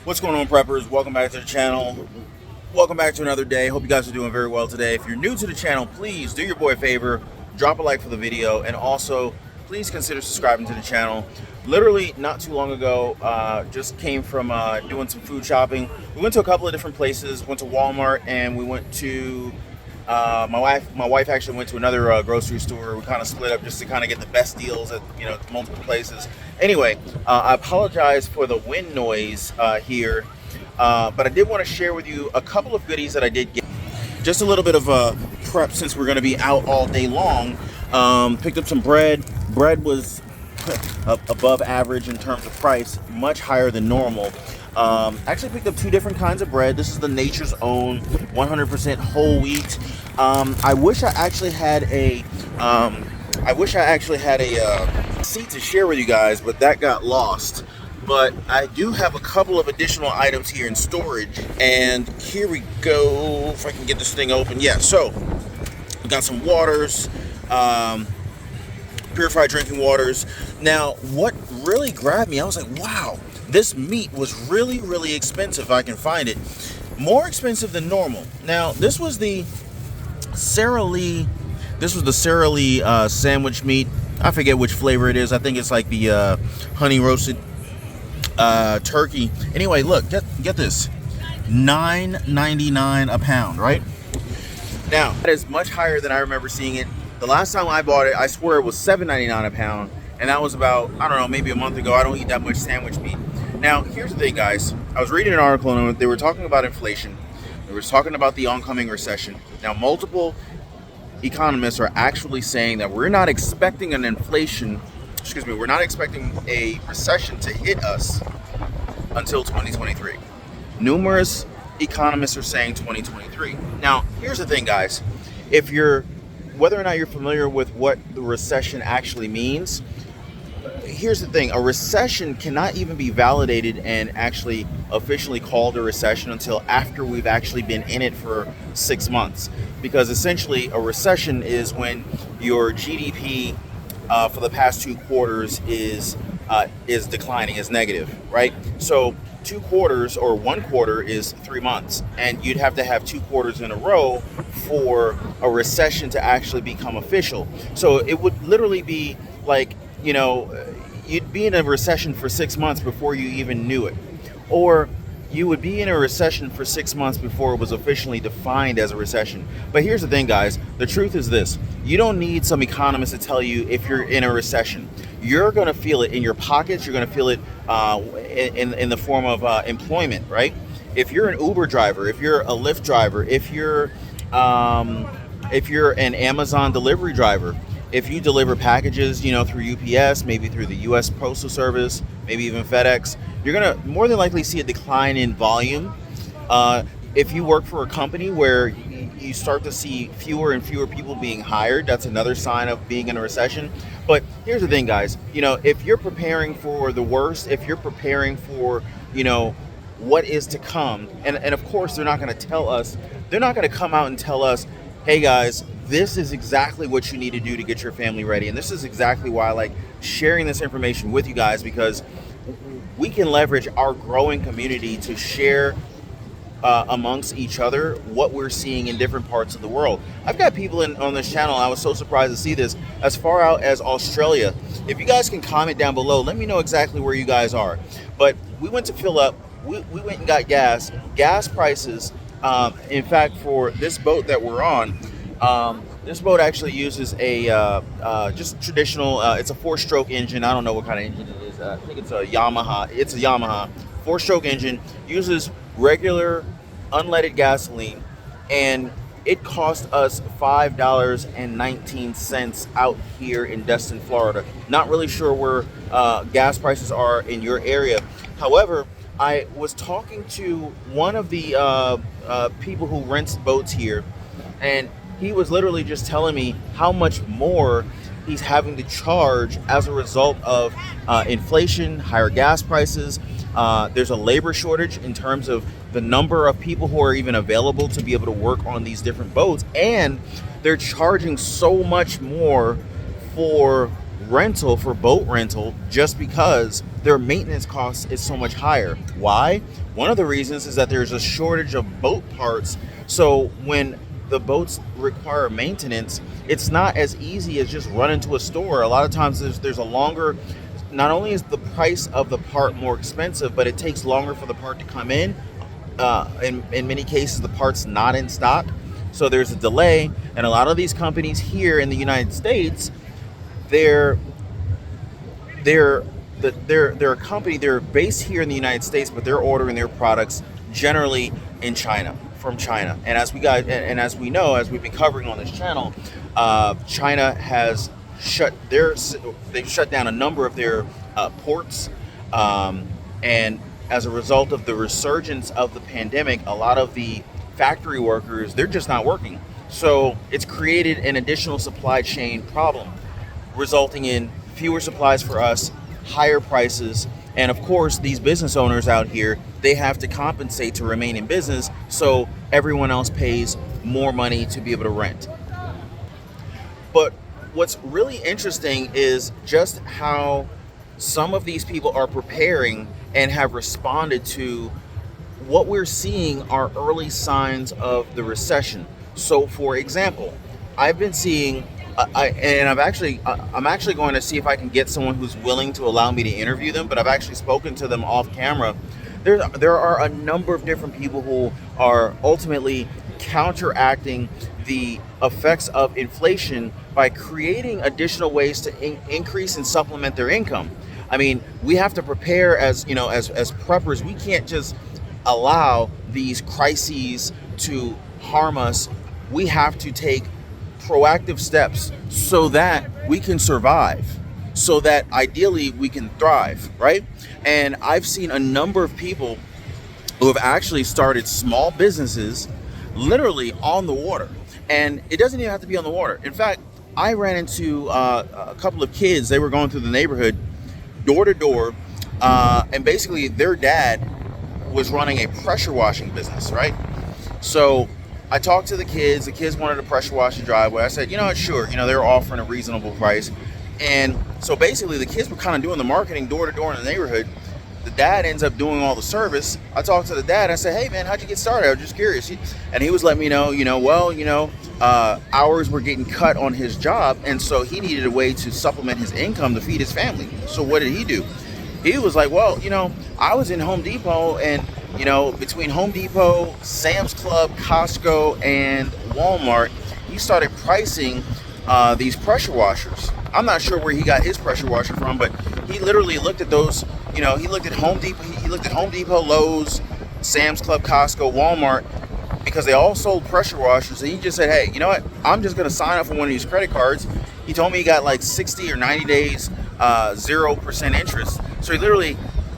What's going on, preppers? Welcome back to the channel. Welcome back to another day. Hope you guys are doing very well today. If you're new to the channel, please do your boy a favor, drop a like for the video, and also please consider subscribing to the channel. Literally not too long ago, just came from doing some food shopping. We went to a couple of different places. Went to Walmart, and we went to my wife actually went to another grocery store. We kind of split up just to kind of get the best deals at multiple places. Anyway, I apologize for the wind noise here, but I did want to share with you a couple of goodies that I did get. Just a little bit of prep since we're going to be out all day long. Picked up some bread. Bread was above average in terms of price, much higher than normal. Actually picked up two different kinds of bread. This is the Nature's Own 100% whole wheat. I wish I actually had a receipt to share with you guys, but that got lost. But I do have a couple of additional items here in storage, and here we go. If I can get this thing open, yeah. So we got some waters, purified drinking waters. Now, what really grabbed me, I was like, wow, this meat was really, really expensive. If I can find it, more expensive than normal. Now, this was the Sara Lee. This was the Sara Lee sandwich meat. I forget which flavor it is. I think it's like the honey roasted turkey. Anyway, look, get this, $9.99 a pound, right? Now, that is much higher than I remember seeing it. The last time I bought it, I swear it was $7.99 a pound, and that was about, I don't know, maybe a month ago. I don't eat that much sandwich meat. Now, here's the thing, guys. I was reading an article, and they were talking about inflation. They were talking about the oncoming recession. Now, multiple economists are actually saying that we're not expecting an inflation, we're not expecting a recession to hit us until 2023. Numerous economists are saying 2023. Now, here's the thing, guys. Whether or not you're familiar with what the recession actually means, here's the thing. A recession cannot even be validated and actually officially called a recession until after we've actually been in it for 6 months. Because essentially a recession is when your GDP for the past 2 quarters is declining, is negative, right? So 2 quarters or 1 quarter is 3 months, and you'd have to have 2 quarters in a row for a recession to actually become official. So it would literally be like, you'd be in a recession for 6 months before you even knew it. Or you would be in a recession for 6 months before it was officially defined as a recession. But here's the thing, guys. The truth is this. You don't need some economist to tell you if you're in a recession. You're going to feel it in your pockets. You're going to feel it in the form of employment, right? If you're an Uber driver, if you're a Lyft driver, if you're an Amazon delivery driver, if you deliver packages, through UPS, maybe through the U.S. Postal Service, maybe even FedEx, you're going to more than likely see a decline in volume. If you work for a company where you start to see fewer and fewer people being hired, that's another sign of being in a recession. But here's the thing, guys. If you're preparing for the worst, if you're preparing for, what is to come, and of course they're not going to tell us, they're not going to come out and tell us, hey guys, this is exactly what you need to do to get your family ready. And this is exactly why I like sharing this information with you guys, because we can leverage our growing community to share amongst each other what we're seeing in different parts of the world. I've got people on this channel, I was so surprised to see this, as far out as Australia. If you guys can comment down below, let me know exactly where you guys are. But we went to fill up, we went and got gas. Gas prices, in fact, for this boat that we're on, this boat actually uses a just traditional, it's a 4-stroke engine. I don't know what kind of engine it is. I think it's a Yamaha. It's a Yamaha 4-stroke engine, uses regular unleaded gasoline, and it cost us $5.19 out here in Destin, Florida. Not really sure where gas prices are in your area. However, I was talking to one of the people who rents boats here, and he was literally just telling me how much more he's having to charge as a result of inflation, higher gas prices. There's a labor shortage in terms of the number of people who are even available to be able to work on these different boats, and they're charging so much more for rental, for boat rental, just because their maintenance costs is so much higher. Why? One of the reasons is that there's a shortage of boat parts. So when the boats require maintenance, it's not as easy as just running to a store. A lot of times there's a longer, not only is the price of the part more expensive, but it takes longer for the part to come in. In many cases, the part's not in stock. So there's a delay. And a lot of these companies here in the United States, they're a company, they're based here in the United States, but they're ordering their products generally in China, from China. And as we know, as we've been covering on this channel, China has they've shut down a number of their ports, and as a result of the resurgence of the pandemic, a lot of the factory workers, they're just not working. So it's created an additional supply chain problem, resulting in fewer supplies for us, higher prices, and of course these business owners out here, they have to compensate to remain in business, so everyone else pays more money to be able to rent. But what's really interesting is just how some of these people are preparing and have responded to what we're seeing are early signs of the recession. So for example, I've been seeing I'm actually going to see if I can get someone who's willing to allow me to interview them, but I've actually spoken to them off camera. There are a number of different people who are ultimately counteracting the effects of inflation by creating additional ways to increase and supplement their income. I mean, we have to prepare as preppers. We can't just allow these crises to harm us. We have to take proactive steps so that we can survive, so that ideally we can thrive, right? And I've seen a number of people who have actually started small businesses literally on the water. And it doesn't even have to be on the water. In fact, I ran into a couple of kids. They were going through the neighborhood door to door, and basically their dad was running a pressure washing business, right? So I talked to the kids. The kids wanted a pressure washer driveway. I said, sure. They were offering a reasonable price. And so basically the kids were kind of doing the marketing door to door in the neighborhood. The dad ends up doing all the service. I talked to the dad. I said, hey man, how'd you get started? I was just curious. And he was letting me know, hours were getting cut on his job. And so he needed a way to supplement his income to feed his family. So what did he do? He was like, well, I was in Home Depot, and between Home Depot, Sam's Club, Costco, and Walmart, he started pricing these pressure washers. I'm not sure where he got his pressure washer from, but he literally looked at those. He looked at Home Depot. He looked at Home Depot, Lowe's, Sam's Club, Costco, Walmart, because they all sold pressure washers. And he just said, hey, you know what? I'm just going to sign up for one of these credit cards. He told me he got like 60 or 90 days, 0% interest. So he literally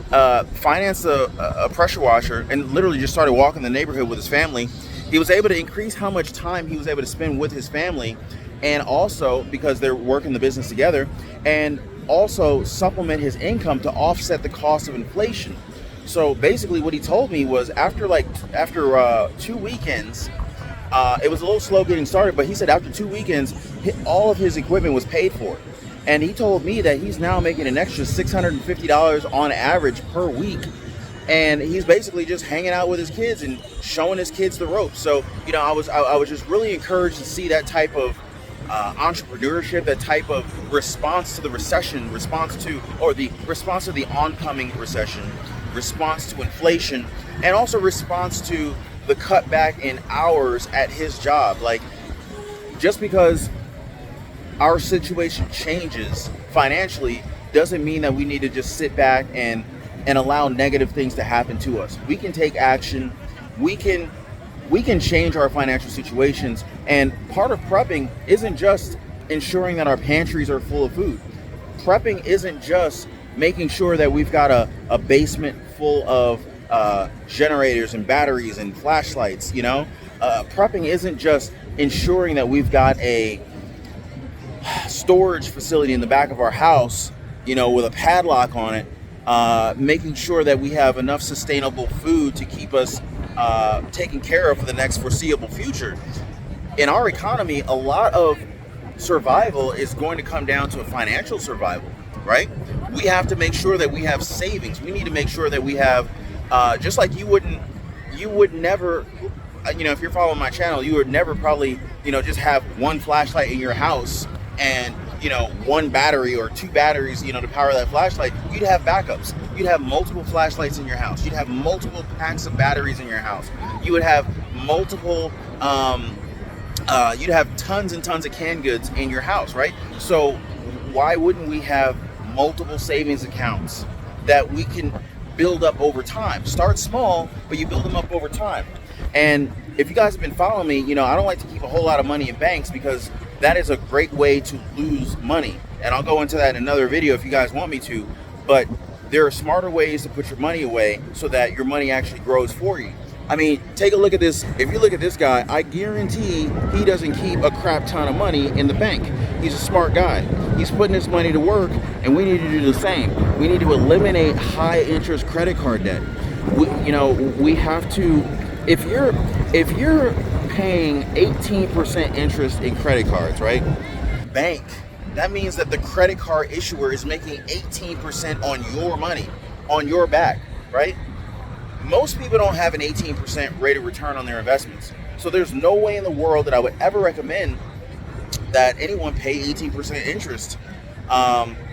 financed a pressure washer and literally just started walking the neighborhood with his family. He was able to increase how much time he was able to spend with his family, and also because they're working the business together, and also supplement his income to offset the cost of inflation. So basically what he told me was after 2 weekends, it was a little slow getting started, but he said after 2 weekends, all of his equipment was paid for. And he told me that he's now making an extra $650 on average per week. And he's basically just hanging out with his kids and showing his kids the ropes. So, I was just really encouraged to see that type of entrepreneurship, that type of response to the recession, response to the oncoming recession, response to inflation, and also response to the cutback in hours at his job. Like, just because our situation changes financially doesn't mean that we need to just sit back and allow negative things to happen to us. We can take action. We can change our financial situations. And part of prepping isn't just ensuring that our pantries are full of food. Prepping isn't just making sure that we've got a basement full of generators and batteries and flashlights. Prepping isn't just ensuring that we've got a storage facility in the back of our house, with a padlock on it, making sure that we have enough sustainable food to keep us taken care of for the next foreseeable future. In our economy, a lot of survival is going to come down to a financial survival, right? we have to make sure that we have savings. We need to make sure that we have, just like you would never, if you're following my channel, you would never probably, just have one flashlight in your house and, one battery or two batteries, to power that flashlight. You'd have backups. You'd have multiple flashlights in your house. You'd have multiple packs of batteries in your house. You would have multiple, you'd have tons and tons of canned goods in your house, right? So why wouldn't we have multiple savings accounts that we can build up over time? Start small, but you build them up over time. And if you guys have been following me, I don't like to keep a whole lot of money in banks because that is a great way to lose money. And I'll go into that in another video if you guys want me to. But there are smarter ways to put your money away so that your money actually grows for you. I mean, take a look at this. If you look at this guy, I guarantee he doesn't keep a crap ton of money in the bank. He's a smart guy. He's putting his money to work, and we need to do the same. We need to eliminate high interest credit card debt. We have to, if you're paying 18% interest in credit cards, right? Bank, that means that the credit card issuer is making 18% on your money, on your back, right? Most people don't have an 18% rate of return on their investments. So there's no way in the world that I would ever recommend that anyone pay 18% interest.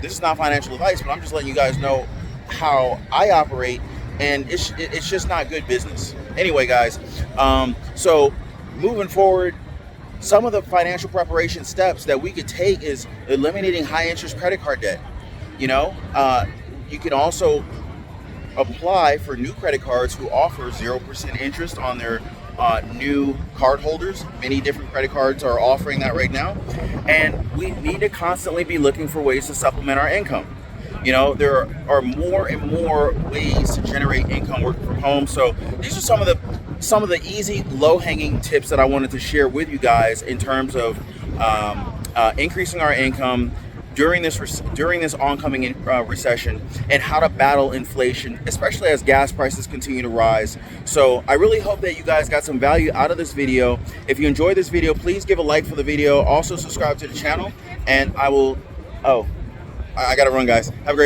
This is not financial advice, but I'm just letting you guys know how I operate, and it's just not good business. Anyway, guys, so moving forward, some of the financial preparation steps that we could take is eliminating high interest credit card debt. You can also apply for new credit cards who offer 0% interest on their new card holders. Many different credit cards are offering that right now. And we need to constantly be looking for ways to supplement our income. There are more and more ways to generate income working from home. So these are some of the easy, low-hanging tips that I wanted to share with you guys in terms of increasing our income during this oncoming recession, and how to battle inflation, especially as gas prices continue to rise. So I really hope that you guys got some value out of this video. If you enjoyed this video, please give a like for the video. Also subscribe to the channel, and I gotta run, guys. Have a great